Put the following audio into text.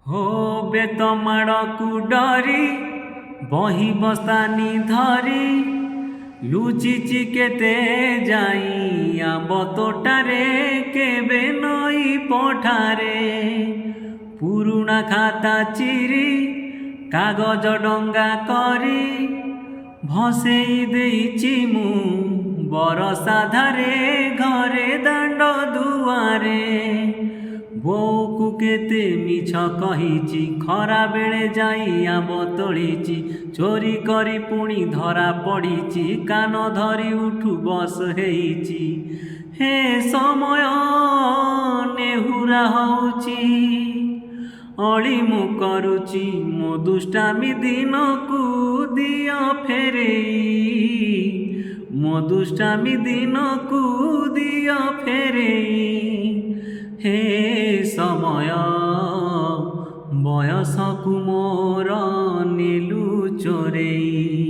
हो बेतमाड़कू डरी बही बस्तानी धरी लुचिची केते जाई आंब तोटारे केबे नई पठारे पुरुणा खाता चिरी कागज डंगा करी भसेई देइची मु बरसा धारे घरे दांड दुआरे बोकू केते मिछ कहिची खरा बेले जाई आंब तोलिची चोरी करी पुणी धरा पड़ीची कान धरी उठू बस हेइची हे समय नेहुरा होउची अली मु करुची मो दुष्टामी दिन को दिया फेरेई मो दुष्टामी दिन को दिया फेरेई हे समय बयस को मोर नीलू चोरेई।